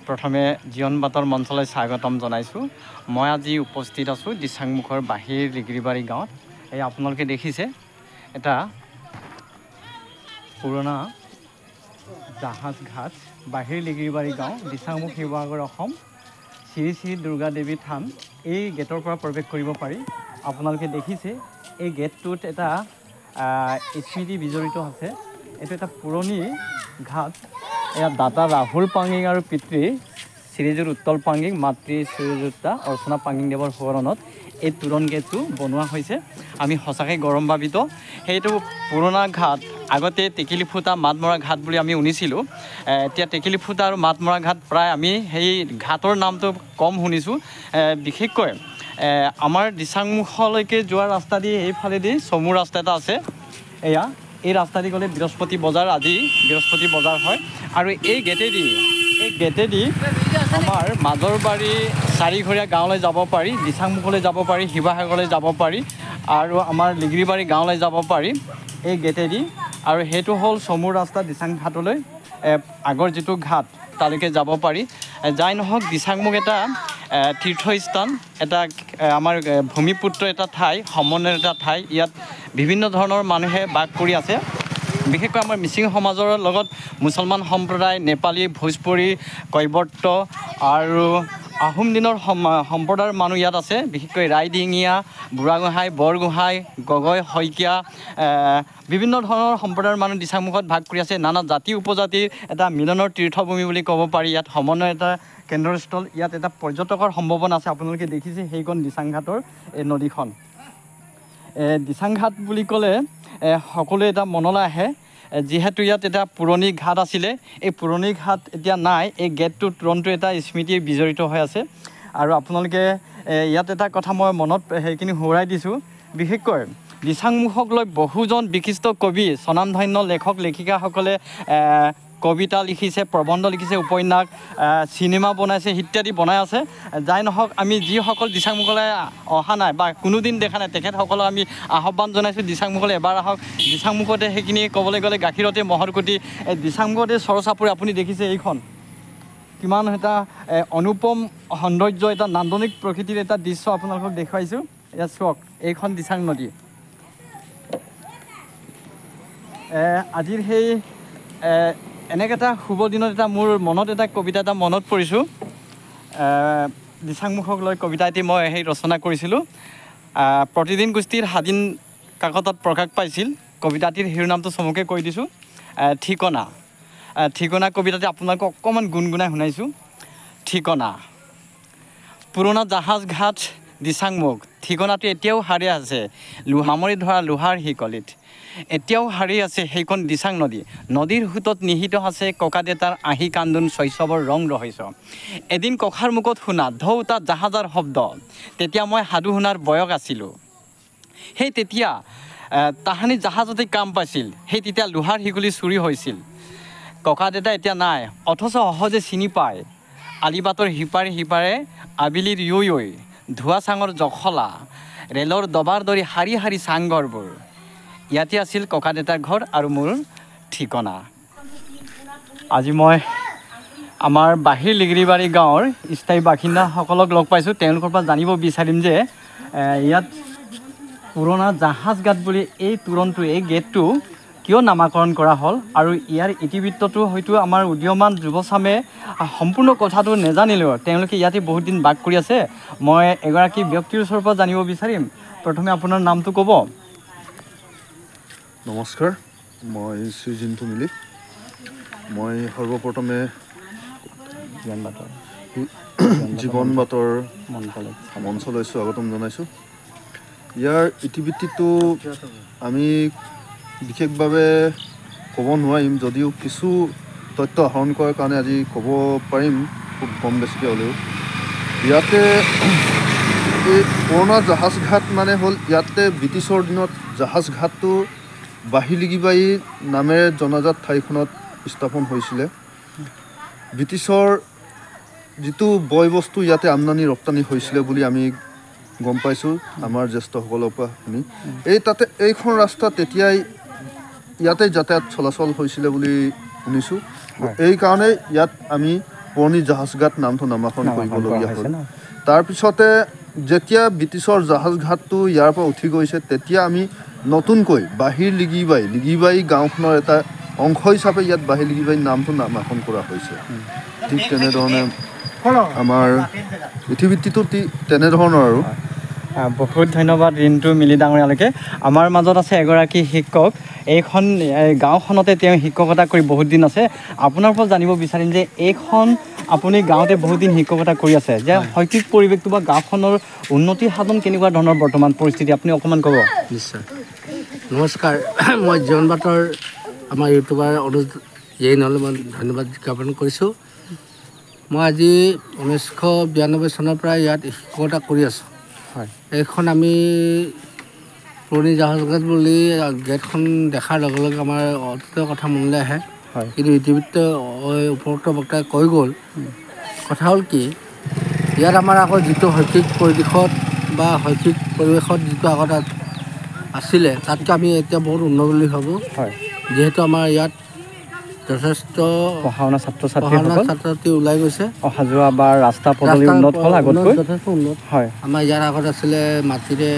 প্ৰথমে জীৱন বাতৰ মঞ্চলৈ স্বাগতম জনাইছোঁ। মই আজি উপস্থিত আছোঁ দিচাংমুখৰ বাহিৰ লিগিৰিবাৰী গাঁৱত। এই আপোনালোকে দেখিছে এটা পুৰণা জাহাজ ঘাট, বাহিৰ লিগিৰিবাৰী গাঁও, দিচাংমুখ, শিৱসাগৰ, অসম। শ্ৰী শ্ৰী দুৰ্গা দেৱী থান। এই গেটৰ পৰা প্ৰৱেশ কৰিব পাৰি। আপোনালোকে দেখিছে এই গেটটোত এটা স্মৃতি বিজড়িত আছে। এইটো এটা পুৰণি ঘাট। এয়া দাতা ৰাহুল পাঙিং আৰু পিতৃ শ্ৰীযুত উত্তল পাঙিং, মাতৃ শ্ৰীযুতা অৰ্চনা পাঙিং দেৱৰ সোঁৱৰণত এই তোৰণ গেটটো বনোৱা হৈছে। আমি সঁচাকৈ গৌৰৱান্বিত। সেইটো পুৰণা ঘাট, আগতে টেকেলি ফুটা মাতমৰা ঘাট বুলি আমি শুনিছিলোঁ। এতিয়া টেকেলি ফুটা আৰু মাতমৰা ঘাট প্ৰায় আমি সেই ঘাটৰ নামটো কম শুনিছোঁ। বিশেষকৈ আমাৰ দিচাংমুখলৈকে যোৱা ৰাস্তা দি এইফালেদি চমু ৰাস্তা এটা আছে। এয়া এই ৰাস্তাদি গ'লে বৃহস্পতি বজাৰ, আজি বৃহস্পতি বজাৰ হয়। আৰু এই গেটেদি আমাৰ মাজৰবাৰী চাৰিঘৰীয়া গাঁৱলৈ যাব পাৰি, দিচাংমুখলৈ যাব পাৰি, শিৱসাগৰলৈ যাব পাৰি আৰু আমাৰ লিগিৰিবাৰী গাঁৱলৈ যাব পাৰি এই গেটেদি। আৰু সেইটো হ'ল চমু ৰাস্তা দিচাং ঘাটলৈ, আগৰ যিটো ঘাট তালৈকে যাব পাৰি। যাই নহওক, দিচাংমুখ এটা তীৰ্থস্থান, এটা আমাৰ ভূমিপুত্ৰ এটা ঠাই, সমন্বয়ৰ এটা ঠাই। ইয়াত বিভিন্ন ধৰণৰ মানুহে বাস কৰি আছে। বিশেষকৈ আমাৰ মিচিং সমাজৰ লগত মুছলমান সম্প্ৰদায়, নেপালী, ভোজপুৰী, কৈবৰ্ত আৰু আহোম দিনৰ সম্প্ৰদায়ৰ মানুহ ইয়াত আছে। বিশেষকৈ ৰাইডিঙীয়া, বুঢ়াগোহাঁই, বৰগোহাঁই, গগৈ, শইকীয়া, বিভিন্ন ধৰণৰ সম্প্ৰদায়ৰ মানুহ দিচাংমুখত ভাগ কৰি আছে। নানা জাতি উপজাতিৰ এটা মিলনৰ তীৰ্থভূমি বুলি ক'ব পাৰি। ইয়াত সমন্বয় এটা কেন্দ্ৰস্থল। ইয়াত এটা পৰ্যটকৰ সম্ভাৱনা আছে। আপোনালোকে দেখিছে সেইখন দিচাংঘাটৰ এই নদীখন। দিচাংঘাট বুলি ক'লে সকলোৱে এটা মনলৈ আহে, যিহেতু ইয়াত এটা পুৰণি ঘাট আছিলে। এই পুৰণি ঘাট এতিয়া নাই। এই গেটটো তোৰণটো এটা স্মৃতি বিজড়িত হৈ আছে। আৰু আপোনালোকে ইয়াত এটা কথা মই মনত সেইখিনি সোঁৱৰাই দিছোঁ। বিশেষকৈ দিচাংমুখক লৈ বহুজন বিশিষ্ট কবি, স্বনামধন্য লেখক লেখিকাসকলে কবিতা লিখিছে, প্ৰবন্ধ লিখিছে, উপন্যাস, চিনেমা বনাইছে, ইত্যাদি বনাই আছে। যাই নহওক, আমি যিসকল দিচাংমুখলৈ অহা নাই বা কোনোদিন দেখা নাই, তেখেতসকলক আমি আহ্বান জনাইছোঁ দিচাংমুখলৈ এবাৰ আহক। দিচাংমুখতে সেইখিনি ক'বলৈ গ'লে গাখীৰতে মহৰকুটি, দিচাংমুখতে চৰচাপৰি। আপুনি দেখিছে এইখন কিমান এটা অনুপম সৌন্দৰ্য, এটা নান্দনিক প্ৰকৃতিৰ এটা দৃশ্য আপোনালোকক দেখুৱাইছোঁ। ইয়াত চাওক, এইখন দিচাং নদী। আজিৰ সেই এনেকৈ এটা শুভ দিনত এটা মোৰ মনত এটা কবিতা এটা মনত পৰিছোঁ। দিচাংমুখক লৈ কবিতা এটি মই সেই ৰচনা কৰিছিলোঁ। প্ৰতিদিন গোষ্ঠীৰ সাদিন কাকতত প্ৰকাশ পাইছিল। কবিতাটিৰ শিৰোনামটো চমুকৈ কৈ দিছোঁ, ঠিকনা। ঠিকনা কবিতাটি আপোনালোকক অকণমান গুণগুণাই শুনাইছোঁ। ঠিকনা, পুৰণা জাহাজ ঘাট দিচাংমুখ। ঠিকনাটো এতিয়াও সাৰি আছে মামৰি ধৰা লোহাৰ শিকলিত। এতিয়াও সাৰি আছে সেইখন দিচাং নদী। নদীৰ সোঁতত নিহিত আছে ককা দেউতাৰ আহি কান্দোন, শৈশৱৰ ৰং ৰহস্য। এদিন ককাৰ মুখত শুনা ঢৌ তাত জাহাজৰ শব্দ। তেতিয়া মই সাধু শুনাৰ বয়স আছিলোঁ। সেই তেতিয়া তাহানি জাহাজতে কাম পাইছিল। সেই তেতিয়া লোহাৰ শিকলি চুৰি হৈছিল। ককা দেউতা এতিয়া নাই, অথচ সহজে চিনি পায় আলিবাটৰ সিপাৰে সিপাৰে আবেলিৰ য়ৈ ধোৱা চাঙৰ জখলা, ৰেলৰ দবাৰ দৰি শাৰী শাৰী চাংঘৰবোৰ। ইয়াতে আছিল ককা দেউতাৰ ঘৰ আৰু মোৰ ঠিকনা। আজি মই আমাৰ বাহিৰ লিগিৰিবাৰী গাঁৱৰ স্থায়ী বাসিন্দাসকলক লগ পাইছোঁ। তেওঁলোকৰ পৰা জানিব বিচাৰিম যে ইয়াত পুৰণা জাহাজ ঘাট বুলি এই তোৰণটো, এই গেটটো কিয় নামাকৰণ কৰা হ'ল, আৰু ইয়াৰ ইতিবৃত্তটো হয়তো আমাৰ উদীয়মান যুৱচামে সম্পূৰ্ণ কথাটো নেজানিলেও তেওঁলোকে ইয়াতে বহুত দিন বাস কৰি আছে। মই এগৰাকী ব্যক্তিৰ ওচৰৰ পৰা জানিব বিচাৰিম। প্ৰথমে আপোনাৰ নামটো ক'ব। নমস্কাৰ, মই শ্ৰী জিন্তু মিলি। মই সৰ্বপ্ৰথমে জীৱন বাতৰ মঞ্চলৈ স্বাগতম জনাইছোঁ। ইয়াৰ ইতিবৃত্তিটো আমি বিশেষভাৱে ক'ব নোৱাৰিম, যদিও কিছু তথ্য আহৰণ কৰাৰ কাৰণে আজি ক'ব পাৰিম, খুব কম বেছিকৈ হ'লেও। ইয়াতে এই পুৰণা জাহাজ ঘাট মানে হ'ল, ইয়াতে ব্ৰিটিছৰ দিনত জাহাজ ঘাটটো বাহিৰ লিগিৰিবাৰী নামেৰে জনাজাত ঠাইখনত স্থাপন হৈছিলে। ব্ৰিটিছৰ যিটো বয় বস্তু ইয়াতে আমদানি ৰপ্তানি হৈছিলে বুলি আমি গম পাইছোঁ আমাৰ জ্যেষ্ঠসকলৰ পৰা শুনি। এইখন ৰাস্তা তেতিয়াই ইয়াতে যাতায়াত চলাচল হৈছিলে বুলি শুনিছোঁ। এইকাৰণে ইয়াত আমি পুৰণি জাহাজঘাট নামটো নামাকৰণ কৰিবলগীয়া হ'ল তাৰপিছতে যেতিয়া ব্ৰিটিছৰ জাহাজঘাটটো ইয়াৰ পৰা উঠি গৈছে তেতিয়া আমি নতুনকৈ বাহিৰ লিগিবাই গাঁওখনৰ এটা অংশ হিচাপে ইয়াত বাহিৰ লিগিবাই নামটো নামাকৰণ কৰা হৈছে ঠিক তেনেধৰণে আমাৰ ইতিবৃত্তিটো তেনেধৰণৰ আৰু বহুত ধন্যবাদ ৰিণ্টু মিলি ডাঙৰীয়ালৈকে আমাৰ মাজত আছে এগৰাকী শিক্ষক এইখন গাঁওখনতে তেওঁ শিক্ষকতা কৰি বহুত দিন আছে আপোনাৰ পৰা জানিব বিচাৰিম যে এইখন আপুনি গাঁৱতে বহুত দিন শিক্ষকতা কৰি আছে যে শৈক্ষিক পৰিৱেশটো বা গাঁওখনৰ উন্নতি সাধন কেনেকুৱা ধৰণৰ বৰ্তমান পৰিস্থিতি আপুনি অকণমান ক'ব নিশ্চয় নমস্কাৰ মই জীৱন বাটৰ আমাৰ ইউটিউবাৰ অনুজ নহ'লে মই ধন্যবাদ জ্ঞাপন কৰিছোঁ মই আজি 1992 চনৰ পৰা ইয়াত শিক্ষকতা কৰি আছোঁ হয় এইখন আমি পুৰণি জাহাজঘাট বুলি গেটখন দেখাৰ লগে লগে আমাৰ অতীতৰ কথা মনলৈ আহে হয় কিন্তু ইতিবৃত্ত উপৰোক্ত বক্তাই কৈ গ'ল কথা হ'ল কি ইয়াত আমাৰ আকৌ যিটো শৈক্ষিক পৰিৱেশত বা শৈক্ষিক পৰিৱেশত যিটো আগত আছিলে তাতকৈ আমি এতিয়া বহুত উন্নত বুলি ভাবোঁ হয় যিহেতু আমাৰ ইয়াত যথেষ্ট পঢ়া শুনা ছাত্ৰ ছাত্ৰী ওলাই গৈছে অহা যোৱা বা ৰাস্তা পদূলি উন্নত হ'ল আগতকৈ যথেষ্ট উন্নত হয় আমাৰ ইয়াৰ আগত আছিলে মাটিৰে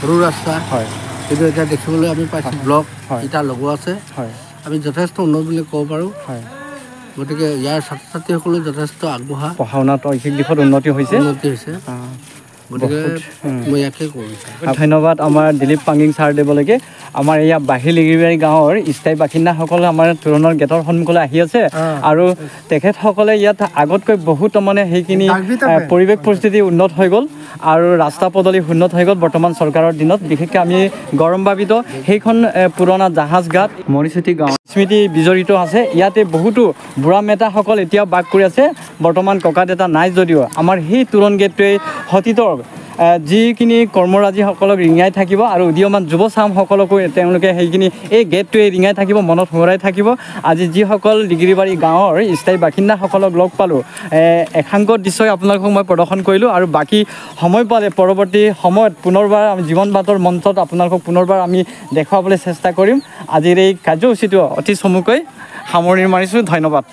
সৰু ৰাস্তা হয় কিন্তু এতিয়া দেখিবলৈ আমি পাইছোঁ ব্লক ইটা লগোৱা আছে হয় আমি যথেষ্ট উন্নত বুলি ক'ব পাৰোঁ হয় গতিকে ইয়াৰ ছাত্ৰ ছাত্ৰীসকলো যথেষ্ট আগবঢ়া পঢ়া শুনাত শৈক্ষিক দিশত উন্নতি হৈছে গতিকে মই ইয়াকে কৰোঁ ধন্যবাদ আমাৰ দিলীপ পাংগিং ছাৰ দেৱলৈকে আমাৰ এয়া বাহিৰ লিগিবাৰী গাঁৱৰ স্থায়ী বাসিন্দাসকলে আমাৰ তোৰণৰ গেটৰ সন্মুখলৈ আহি আছে আৰু তেখেতসকলে ইয়াত আগতকৈ বহুত মানে সেইখিনি পৰিৱেশ পৰিস্থিতি উন্নত হৈ গ'ল আৰু ৰাস্তা পদূলি উন্নত হৈ গ'ল বৰ্তমান চৰকাৰৰ দিনত বিশেষকৈ আমি গৌৰৱান্বিত সেইখন পুৰণা জাহাজঘাট মৰিচুটি গাঁও স্মৃতি বিজড়িত আছে ইয়াতে বহুতো বুঢ়া মেতাসকল এতিয়াও বাস কৰি আছে বৰ্তমান ককা দেউতা নাই যদিও আমাৰ সেই তোৰণ গেটটোৱে অতীতৰ যিখিনি কৰ্মৰাজীসকলক ৰিঙাই থাকিব আৰু উদীয়মান যুৱ চামসকলকো তেওঁলোকে সেইখিনি এই গেটটোৱে ৰিঙাই থাকিব মনত সোঁৱৰাই থাকিব আজি যিসকল লিগিৰিবাৰী গাঁৱৰ স্থায়ী বাসিন্দাসকলক লগ পালোঁ একাংক দৃশ্যই আপোনালোকক মই প্ৰদৰ্শন কৰিলোঁ আৰু বাকী সময় পালে পৰৱৰ্তী সময়ত পুনৰবাৰ আমি জীৱন বাটৰ মঞ্চত আপোনালোকক পুনৰবাৰ আমি দেখুৱাবলৈ চেষ্টা কৰিম আজিৰ এই কাৰ্যসূচীটো অতি চমুকৈ সামৰণি মাৰিছোঁ ধন্যবাদ